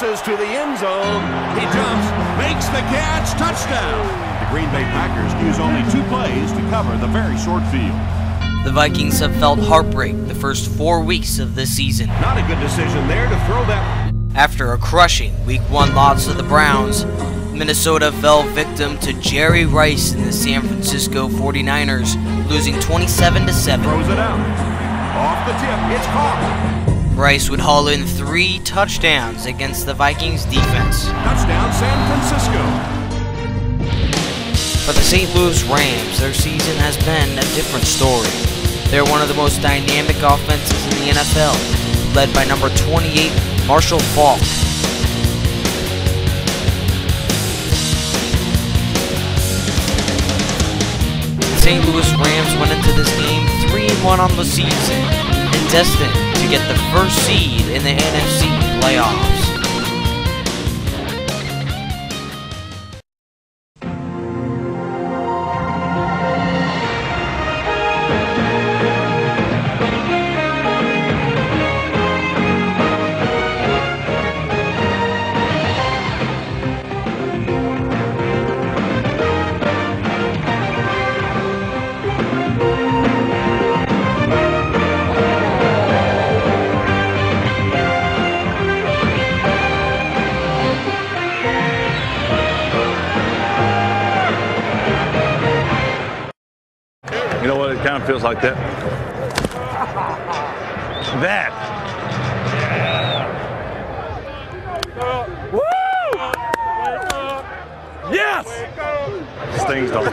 races to the end zone. He jumps, makes the catch, touchdown. The Green Bay Packers use only 2 plays to cover the very short field. The Vikings have felt heartbreak the first 4 weeks of this season. Not a good decision there to throw that. After a crushing Week 1 loss to the Browns, Minnesota fell victim to Jerry Rice and the San Francisco 49ers, losing 27-7. Throws it out. Off the tip, it's caught. Rice would haul in 3 touchdowns against the Vikings defense. Touchdown, San Francisco. For the St. Louis Rams, their season has been a different story. They're one of the most dynamic offenses in the NFL, led by number 28, Marshall Faulk. The St. Louis Rams went into this game 3-1 on the season and destined to get the first seed in the NFC playoffs. You know what? It kind of feels like that. That. Woo! Yes! Stings don't.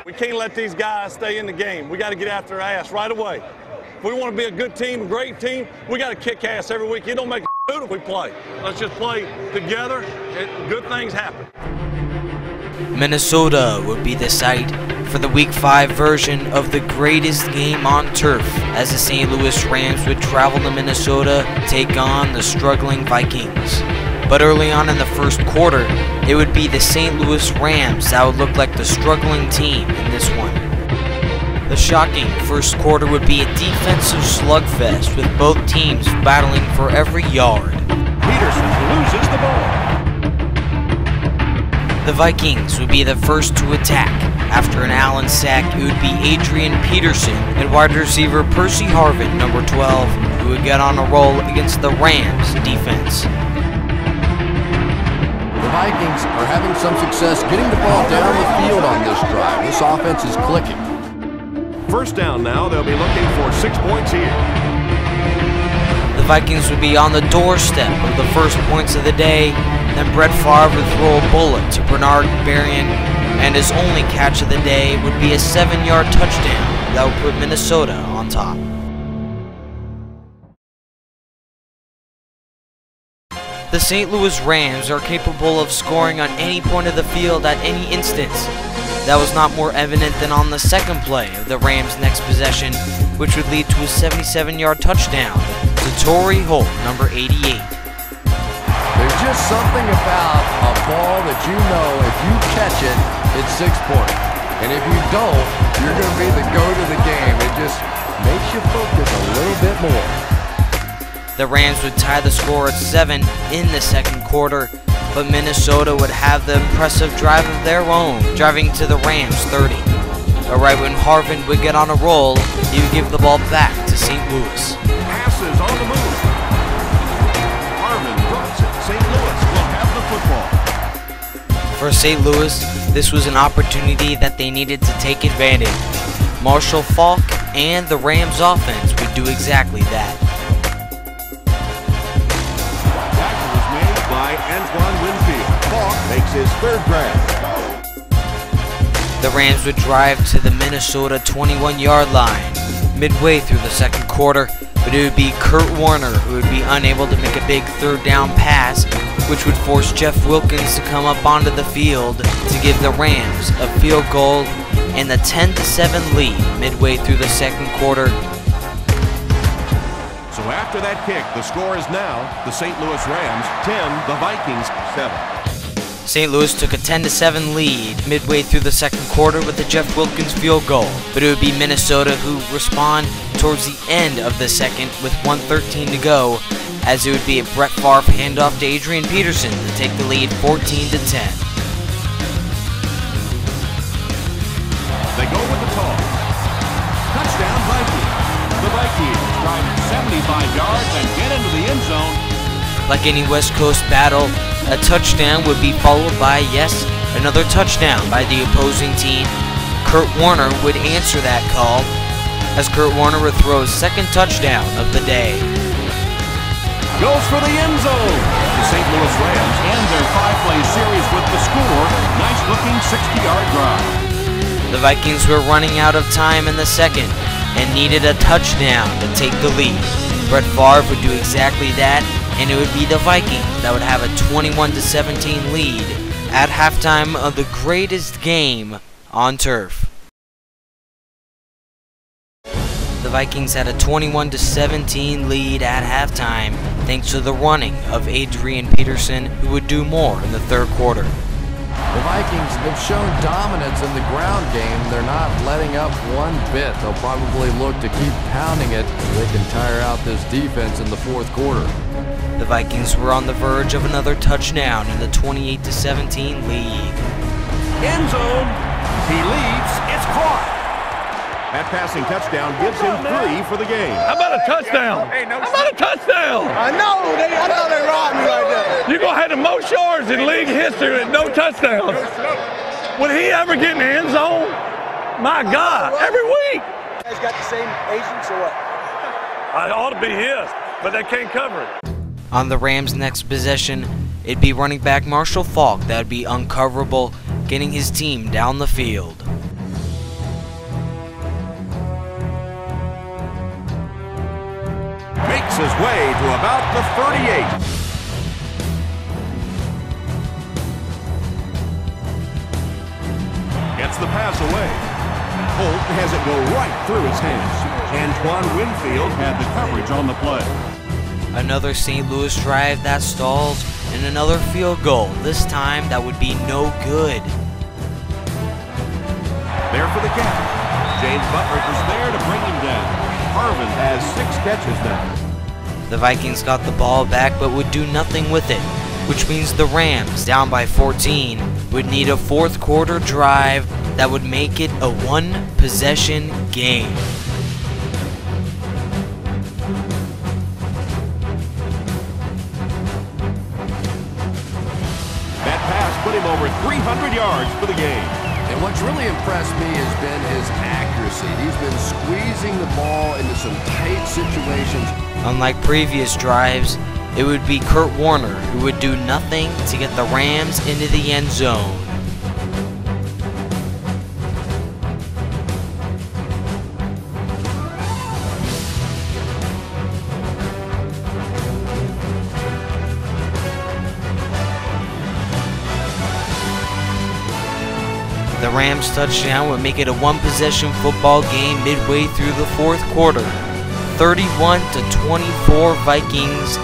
We can't let these guys stay in the game. We got to get after their ass right away. If we want to be a good team, a great team, we got to kick ass every week. It don't make a if we play. Let's just play together and good things happen. Minnesota would be the site for the Week 5 version of the greatest game on turf, as the St. Louis Rams would travel to Minnesota to take on the struggling Vikings. But early on in the first quarter, it would be the St. Louis Rams that would look like the struggling team in this one. The shocking first quarter would be a defensive slugfest with both teams battling for every yard. Peterson loses the ball. The Vikings would be the first to attack. After an Allen sack, it would be Adrian Peterson and wide receiver Percy Harvin, number 12, who would get on a roll against the Rams defense. The Vikings are having some success getting the ball down the field on this drive. This offense is clicking. First down now, they'll be looking for 6 points here. The Vikings would be on the doorstep of the first points of the day. Then Brett Favre would throw a bullet to Bernard Berrien, and his only catch of the day would be a 7-yard touchdown that would put Minnesota on top. The St. Louis Rams are capable of scoring on any point of the field at any instance. That was not more evident than on the second play of the Rams' next possession, which would lead to a 77-yard touchdown to Torrey Holt, number 88. There's just something about a ball that you know if you catch it, it's 6 points. And if you don't, you're going to be the goat of the game. It just makes you focus a little bit more. The Rams would tie the score at 7 in the second quarter, but Minnesota would have the impressive drive of their own, driving to the Rams 30. But right when Harvin would get on a roll, he would give the ball back to St. Louis. Passes on the move. Harvin drops it. St. Louis will have the football. For St. Louis, this was an opportunity that they needed to take advantage. Marshall Faulk and the Rams offense would do exactly that. Antoine Winfield. Faulk makes his 3rd grab. The Rams would drive to the Minnesota 21-yard line midway through the second quarter, but it would be Kurt Warner who would be unable to make a big 3rd down pass, which would force Jeff Wilkins to come up onto the field to give the Rams a field goal and the 10-7 lead midway through the second quarter. So after that kick, the score is now the St. Louis Rams 10, the Vikings 7. St. Louis took a 10-7 lead midway through the second quarter with the Jeff Wilkins field goal, but it would be Minnesota who respond towards the end of the second with 1:13 to go, as it would be a Brett Favre handoff to Adrian Peterson to take the lead 14-10. They go with the toss. Touchdown Vikings. The Vikings drive 75 yards and get into the end zone. Like any West Coast battle, a touchdown would be followed by, yes, another touchdown by the opposing team. Kurt Warner would answer that call, as Kurt Warner would throw his second touchdown of the day. Goes for the end zone. The St. Louis Rams end their 5-play series with the score. Nice looking 60-yard drive. The Vikings were running out of time in the second and needed a touchdown to take the lead. Brett Favre would do exactly that, and it would be the Vikings that would have a 21-17 lead at halftime of the greatest game on turf. The Vikings had a 21-17 lead at halftime thanks to the running of Adrian Peterson, who would do more in the third quarter. The Vikings have shown dominance in the ground game. They're not letting up one bit. They'll probably look to keep pounding it so they can tire out this defense in the fourth quarter. The Vikings were on the verge of another touchdown in the 28-17 lead. End zone. He leaps. It's caught. That passing touchdown gives him 3 for the game. How about a touchdown? How about a touchdown? I know they robbed me right there. You're going to have the most yards in league history with no touchdowns. Would he ever get in the end zone? My God, every week. You guys got the same agents or what? It ought to be his, but they can't cover it. On the Rams' next possession, it'd be running back Marshall Faulk that would be uncoverable, getting his team down the field. Makes his way to about the 38. Gets the pass away. Holt has it go right through his hands. Antoine Winfield had the coverage on the play. Another St. Louis drive that stalls, and another field goal, this time that would be no good. There for the catch. James Butler was there to bring him down. Harvin has 6 catches now. The Vikings got the ball back but would do nothing with it, which means the Rams, down by 14, would need a fourth quarter drive that would make it a one-possession game. That pass put him over 300 yards for the game. And what's really impressed me has been his accuracy. He's been squeezing the ball into some tight situations. Unlike previous drives, it would be Kurt Warner who would do nothing to get the Rams into the end zone. The Rams touchdown would make it a one-possession football game midway through the fourth quarter. 31-24 Vikings.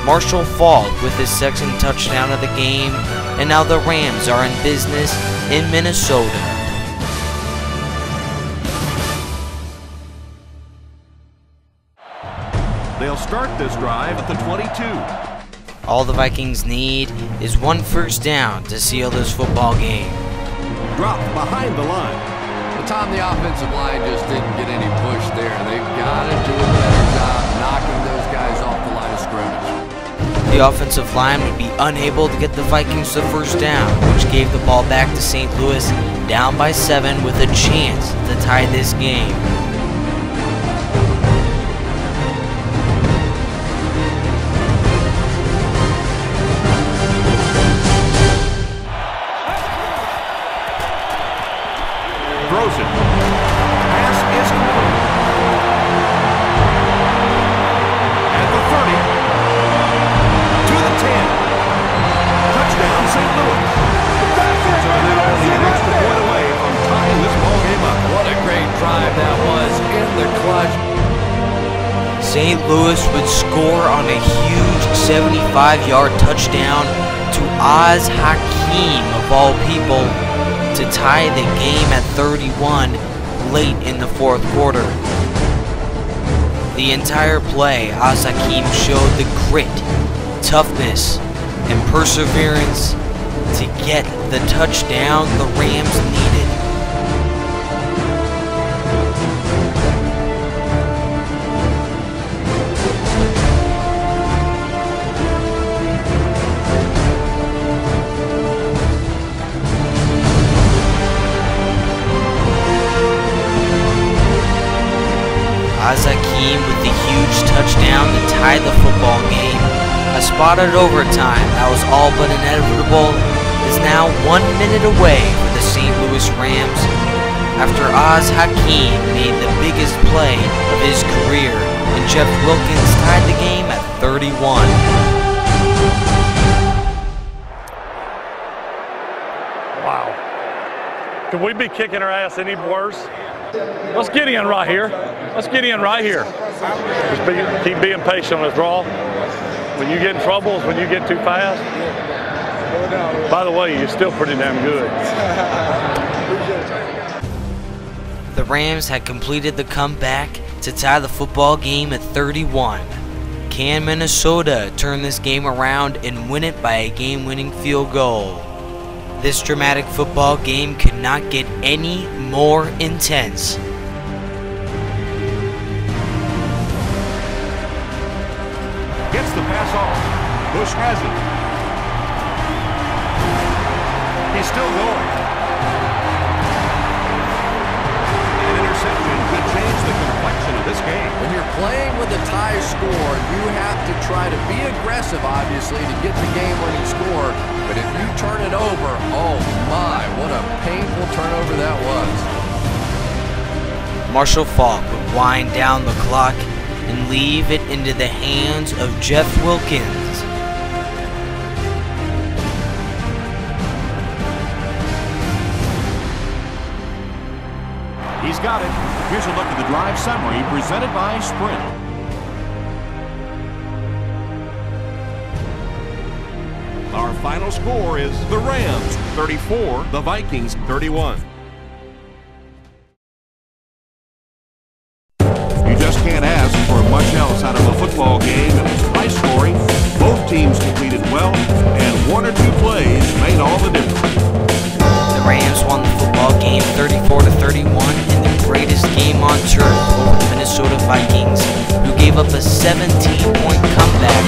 Marshall Faulk with his second touchdown of the game, and now the Rams are in business in Minnesota. They'll start this drive at the 22. All the Vikings need is one first down to seal this football game. Dropped behind the line. But Tom, the offensive line just didn't get any push there. They've got to do a better job knocking those guys off the line of scrimmage. The offensive line would be unable to get the Vikings the first down, which gave the ball back to St. Louis, down by 7 with a chance to tie this game. Throws it. Pass is complete. At the 30. To the 10. Touchdown, St. Louis. So they're only an extra point away from tying this ball game up. What a great drive that was in the clutch. St. Louis would score on a huge 75-yard touchdown to Oz Hakeem. Hakeem, of all people, to tie the game at 31 late in the fourth quarter. The entire play, Hakeem showed the grit, toughness, and perseverance to get the touchdown the Rams needed. Hakeem with the huge touchdown to tie the football game. A spot at overtime that was all but inevitable is now 1 minute away for the St. Louis Rams after Hakeem made the biggest play of his career and Jeff Wilkins tied the game at 31. Wow. Could we be kicking our ass any worse? Let's get in right here. Let's get in right here. Just keep being patient on this draw. When you get in trouble is when you get too fast. By the way, you're still pretty damn good. The Rams had completed the comeback to tie the football game at 31. Can Minnesota turn this game around and win it by a game-winning field goal? This dramatic football game could not get any more intense. Gets the pass off. Bush has it. He's still going. An interception could change the complexion of this game. When you're playing with a tie score, you have to try to be aggressive, obviously, to get the game-winning score. But if you turn it over, oh my, what a painful turnover that was. Marshall Faulk would wind down the clock and leave it into the hands of Jeff Wilkins. He's got it. Here's a look at the drive summary presented by Sprint. Our final score is the Rams 34, the Vikings 31. You just can't ask for much else out of a football game, and it's high scoring. Both teams completed well, and one or two plays made all the difference. The Rams won the football game 34-31 in the greatest game on turf over the Minnesota Vikings, who gave up a 17-point comeback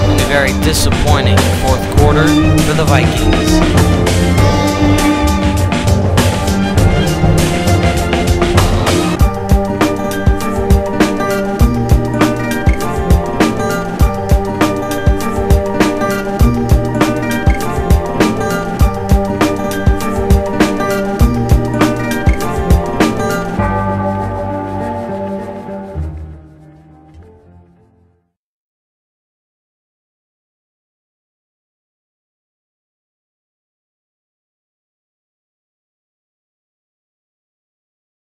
in a very disappointing fourth quarter for the Vikings.